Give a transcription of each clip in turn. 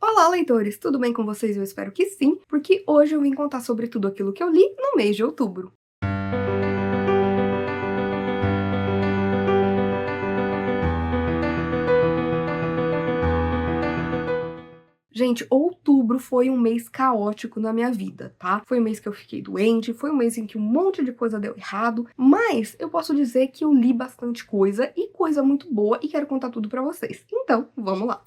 Olá, leitores! Tudo bem com vocês? Eu espero que sim, porque hoje eu vim contar sobre tudo aquilo que eu li no mês de outubro. Gente, outubro foi um mês caótico na minha vida, tá? Foi um mês que eu fiquei doente, foi um mês em que um monte de coisa deu errado, mas eu posso dizer que eu li bastante coisa e coisa muito boa e quero contar tudo pra vocês. Então, vamos lá!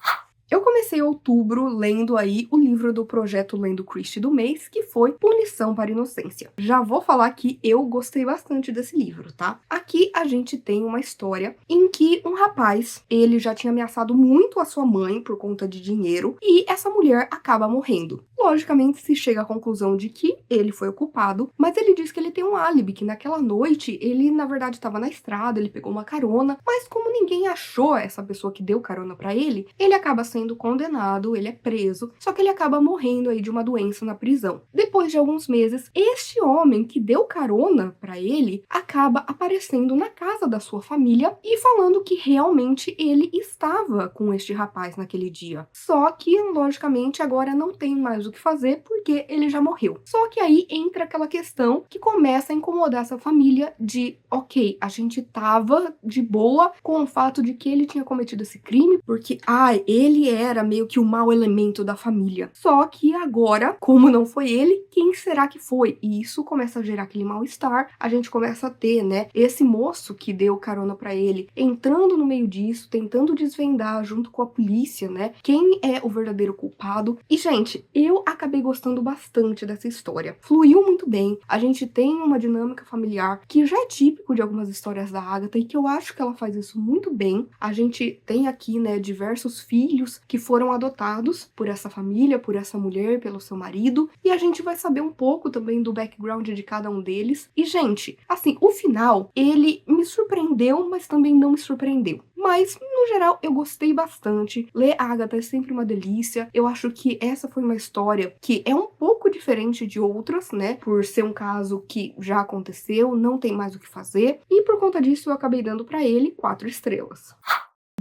Eu comecei outubro lendo aí o livro do projeto Lendo Christie do mês, que foi Punição para Inocência. Já vou falar que eu gostei bastante desse livro, tá? Aqui a gente tem uma história em que um rapaz, ele já tinha ameaçado muito a sua mãe por conta de dinheiro, e essa mulher acaba morrendo. Logicamente se chega à conclusão de que ele foi o culpado, mas ele diz que ele tem um álibi, que naquela noite ele na verdade estava na estrada, ele pegou uma carona, mas como ninguém achou essa pessoa que deu carona pra ele acaba sendo condenado, ele é preso, só que ele acaba morrendo aí de uma doença na prisão. Depois de alguns meses, este homem que deu carona pra ele acaba aparecendo na casa da sua família e falando que realmente ele estava com este rapaz naquele dia. Só que, logicamente, agora não tem mais o que fazer porque ele já morreu. Só que aí entra aquela questão que começa a incomodar essa família de, ok, a gente tava de boa com o fato de que ele tinha cometido esse crime, porque, ele era meio que o mau elemento da família. Só que agora, como não foi ele, quem será que foi? E isso começa a gerar aquele mal-estar. A gente começa a ter, né, esse moço que deu carona pra ele entrando no meio disso, tentando desvendar junto com a polícia, né, quem é o verdadeiro culpado. E, gente, eu acabei gostando bastante dessa história. Fluiu muito bem. A gente tem uma dinâmica familiar que já é típico de algumas histórias da Agatha e que eu acho que ela faz isso muito bem. A gente tem aqui, né, diversos filhos que foram adotados por essa família, por essa mulher, pelo seu marido, e a gente vai saber um pouco também do background de cada um deles. E, gente, assim, o final, ele me surpreendeu, mas também não me surpreendeu. Mas, no geral, eu gostei bastante. Ler Agatha é sempre uma delícia. Eu acho que essa foi uma história que é um pouco diferente de outras, né? Por ser um caso que já aconteceu, não tem mais o que fazer. E por conta disso, eu acabei dando pra ele 4 estrelas.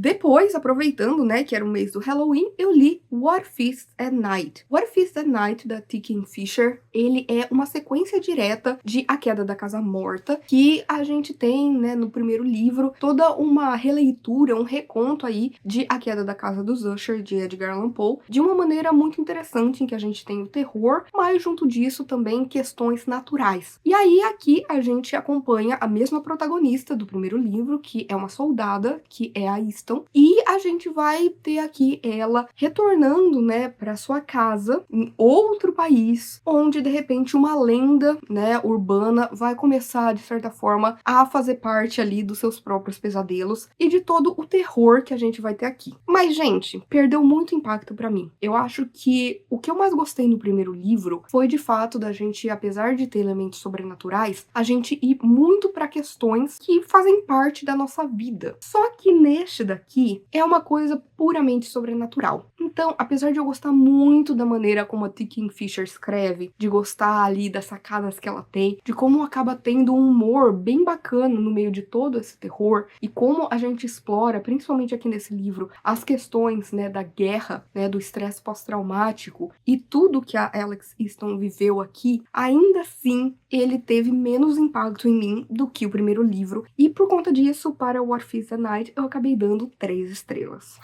Depois, aproveitando, né, que era o mês do Halloween, eu li What Feast at Night. What Feast at Night, da T.K. Fisher, ele é uma sequência direta de A Queda da Casa Morta, que a gente tem, né, no primeiro livro, toda uma releitura, um reconto aí de A Queda da Casa dos Usher, de Edgar Allan Poe, de uma maneira muito interessante, em que a gente tem o terror, mas junto disso também questões naturais. E aí, aqui, a gente acompanha a mesma protagonista do primeiro livro, que é uma soldada, que é a Easton, e a gente vai ter aqui ela retornando, né, para sua casa em outro país, onde de repente uma lenda, né, urbana vai começar de certa forma a fazer parte ali dos seus próprios pesadelos e de todo o terror que a gente vai ter aqui. Mas, gente, perdeu muito impacto para mim. Eu acho que o que eu mais gostei no primeiro livro foi de fato da gente, apesar de ter elementos sobrenaturais, a gente ir muito para questões que fazem parte da nossa vida. Só que neste daqui é uma coisa puramente sobrenatural. Então, apesar de eu gostar muito da maneira como a T.K. Fisher escreve, de gostar ali das sacadas que ela tem, de como acaba tendo um humor bem bacana no meio de todo esse terror, e como a gente explora, principalmente aqui nesse livro, as questões, né, da guerra, né, do estresse pós-traumático e tudo que a Alex Easton viveu aqui, ainda assim, ele teve menos impacto em mim do que o primeiro livro, e por conta disso, para What Feast at Night, eu acabei dando 3 estrelas.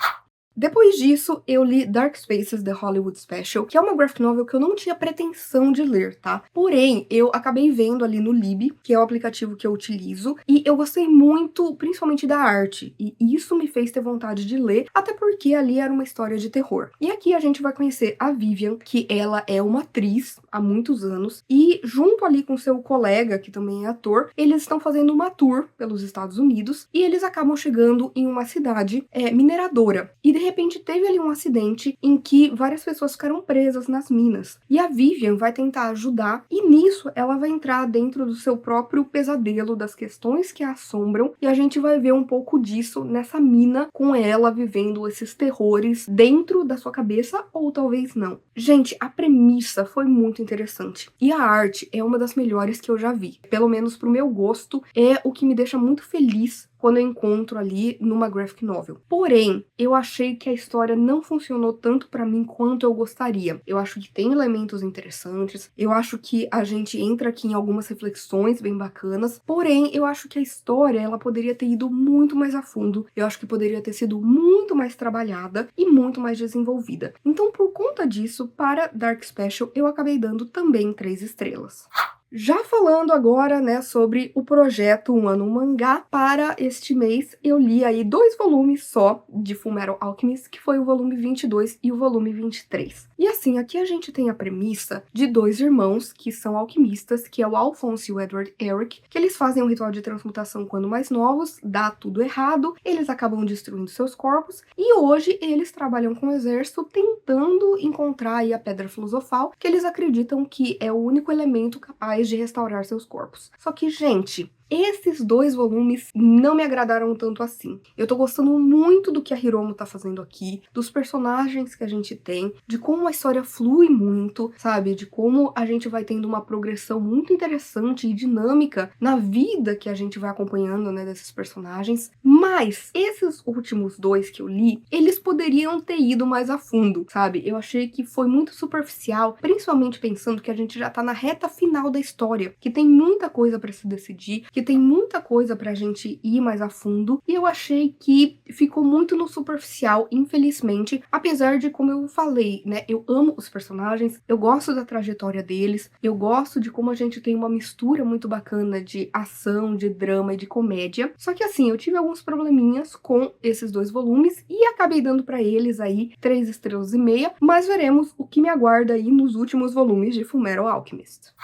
Depois disso, eu li Dark Spaces, The Hollywood Special, que é uma graphic novel que eu não tinha pretensão de ler, tá? Porém, eu acabei vendo ali no Libby, que é o aplicativo que eu utilizo, e eu gostei muito, principalmente da arte, e isso me fez ter vontade de ler, até porque ali era uma história de terror. E aqui a gente vai conhecer a Vivian, que ela é uma atriz há muitos anos, e junto ali com seu colega, que também é ator, eles estão fazendo uma tour pelos Estados Unidos, e eles acabam chegando em uma cidade mineradora. E de repente teve ali um acidente em que várias pessoas ficaram presas nas minas. E a Vivian vai tentar ajudar, e nisso ela vai entrar dentro do seu próprio pesadelo, das questões que a assombram, e a gente vai ver um pouco disso nessa mina, com ela vivendo esses terrores dentro da sua cabeça, ou talvez não. Gente, a premissa foi muito interessante. E a arte é uma das melhores que eu já vi. Pelo menos pro meu gosto, é o que me deixa muito feliz quando eu encontro ali numa graphic novel. Porém, eu achei que a história não funcionou tanto pra mim quanto eu gostaria. Eu acho que tem elementos interessantes, eu acho que a gente entra aqui em algumas reflexões bem bacanas, porém, eu acho que a história, ela poderia ter ido muito mais a fundo, eu acho que poderia ter sido muito mais trabalhada e muito mais desenvolvida. Então, por conta disso, para Dark Special, eu acabei dando também 3 estrelas. Já falando agora, né, sobre o projeto Um Ano um Mangá, para este mês eu li aí 2 volumes só de Fullmetal Alchemist, que foi o volume 22 e o volume 23. E assim, aqui a gente tem a premissa de 2 irmãos que são alquimistas, que é o Alphonse e o Edward Eric, que eles fazem um ritual de transmutação quando mais novos, dá tudo errado, eles acabam destruindo seus corpos, e hoje eles trabalham com o exército tentando encontrar aí a Pedra Filosofal, que eles acreditam que é o único elemento capaz de restaurar seus corpos. Só que, gente, esses 2 volumes não me agradaram tanto assim. Eu tô gostando muito do que a Hiromu tá fazendo aqui, dos personagens que a gente tem, de como a história flui muito, sabe? De como a gente vai tendo uma progressão muito interessante e dinâmica na vida que a gente vai acompanhando, né, desses personagens. Mas esses últimos 2 que eu li, eles poderiam ter ido mais a fundo, sabe? Eu achei que foi muito superficial, principalmente pensando que a gente já tá na reta final da história, que tem muita coisa pra se decidir, que tem muita coisa pra gente ir mais a fundo, e eu achei que ficou muito no superficial, infelizmente, apesar de, como eu falei, né, eu amo os personagens, eu gosto da trajetória deles, eu gosto de como a gente tem uma mistura muito bacana de ação, de drama e de comédia, só que assim, eu tive alguns probleminhas com esses 2 volumes e acabei dando pra eles aí 3 estrelas e meia, mas veremos o que me aguarda aí nos últimos volumes de Fullmetal Alchemist.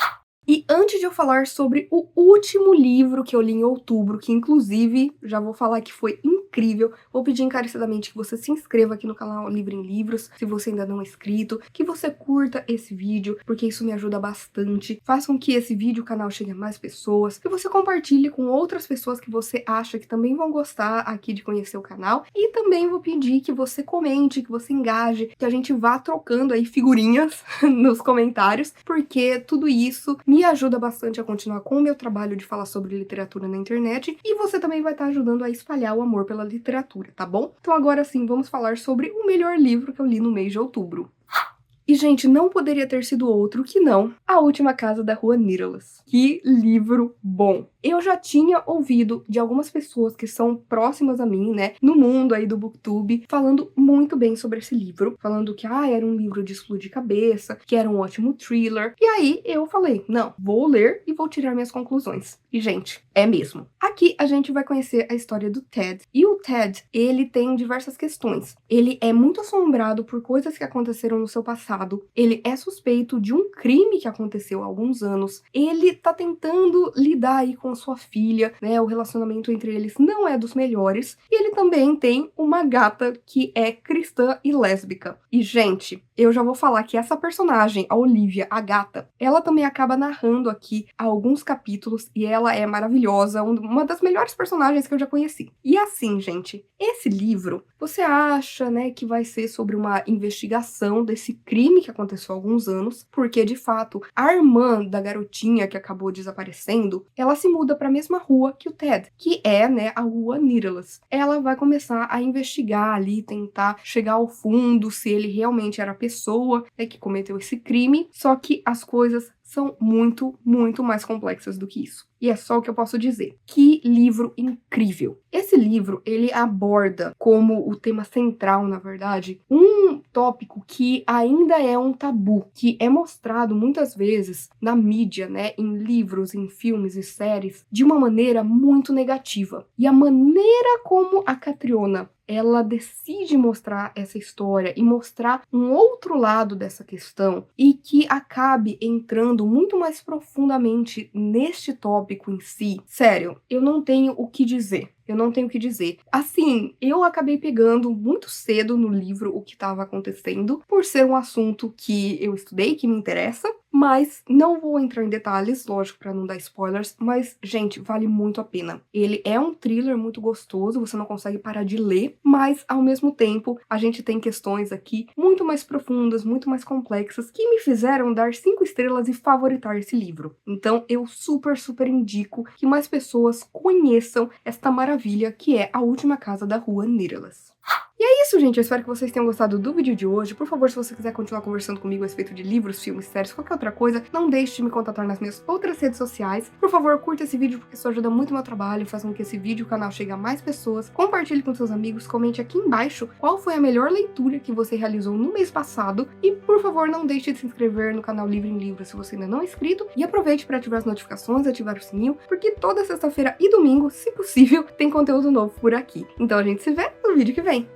E antes de eu falar sobre o último livro que eu li em outubro, que inclusive já vou falar que foi incrível, vou pedir encarecidamente que você se inscreva aqui no canal Livro em Livros, se você ainda não é inscrito, que você curta esse vídeo, porque isso me ajuda bastante, faça com que esse vídeo, o canal, chegue a mais pessoas, que você compartilhe com outras pessoas que você acha que também vão gostar aqui de conhecer o canal, e também vou pedir que você comente, que você engaje, que a gente vá trocando aí figurinhas nos comentários, porque tudo isso me ajuda bastante a continuar com o meu trabalho de falar sobre literatura na internet, e você também vai estar ajudando a espalhar o amor pela literatura, tá bom? Então agora sim, vamos falar sobre o melhor livro que eu li no mês de outubro. E, gente, não poderia ter sido outro que não A Última Casa da Rua Nidalas. Que livro bom! Eu já tinha ouvido de algumas pessoas que são próximas a mim, né, no mundo aí do Booktube, falando muito bem sobre esse livro, falando que, era um livro de explodir cabeça, que era um ótimo thriller. E aí eu falei, não, vou ler e vou tirar minhas conclusões. E, gente, é mesmo. Aqui a gente vai conhecer a história do Ted. E o Ted, ele tem diversas questões. Ele é muito assombrado por coisas que aconteceram no seu passado. Ele é suspeito de um crime que aconteceu há alguns anos. Ele tá tentando lidar aí com sua filha, né? O relacionamento entre eles não é dos melhores. E ele também tem uma gata que é cristã e lésbica. E, gente, eu já vou falar que essa personagem, a Olivia, a gata, ela também acaba narrando aqui alguns capítulos e ela é maravilhosa, uma das melhores personagens que eu já conheci. E assim, gente, esse livro, você acha, né, que vai ser sobre uma investigação desse crime que aconteceu há alguns anos, porque, de fato, a irmã da garotinha que acabou desaparecendo, ela se muda para a mesma rua que o Ted, que é, né, a Rua Nidalas. Ela vai começar a investigar ali, tentar chegar ao fundo se ele realmente era a pessoa, né, que cometeu esse crime, só que as coisas são muito, muito mais complexas do que isso. E é só o que eu posso dizer. Que livro incrível! Esse livro, ele aborda como o tema central, na verdade, um tópico que ainda é um tabu, que é mostrado muitas vezes na mídia, né, em livros, em filmes e séries, de uma maneira muito negativa. E a maneira como a Catriona ela decide mostrar essa história e mostrar um outro lado dessa questão e que acabe entrando muito mais profundamente neste tópico em si. Sério, eu não tenho o que dizer. Eu não tenho o que dizer. Assim, eu acabei pegando muito cedo no livro o que estava acontecendo, por ser um assunto que eu estudei, que me interessa, mas não vou entrar em detalhes, lógico, para não dar spoilers, mas, gente, vale muito a pena. Ele é um thriller muito gostoso, você não consegue parar de ler, mas, ao mesmo tempo, a gente tem questões aqui muito mais profundas, muito mais complexas, que me fizeram dar 5 estrelas e favoritar esse livro. Então, eu super, super indico que mais pessoas conheçam esta maravilha maravilha, que é A Última Casa da Rua Nirlas. E é isso, gente. Eu espero que vocês tenham gostado do vídeo de hoje. Por favor, se você quiser continuar conversando comigo a respeito de livros, filmes, séries, qualquer outra coisa, não deixe de me contatar nas minhas outras redes sociais. Por favor, curta esse vídeo, porque isso ajuda muito o meu trabalho, faz com que esse vídeo e o canal chegue a mais pessoas. Compartilhe com seus amigos, comente aqui embaixo qual foi a melhor leitura que você realizou no mês passado. E, por favor, não deixe de se inscrever no canal Livro em Livro se você ainda não é inscrito. E aproveite para ativar as notificações, ativar o sininho, porque toda sexta-feira e domingo, se possível, tem conteúdo novo por aqui. Então a gente se vê no vídeo que vem.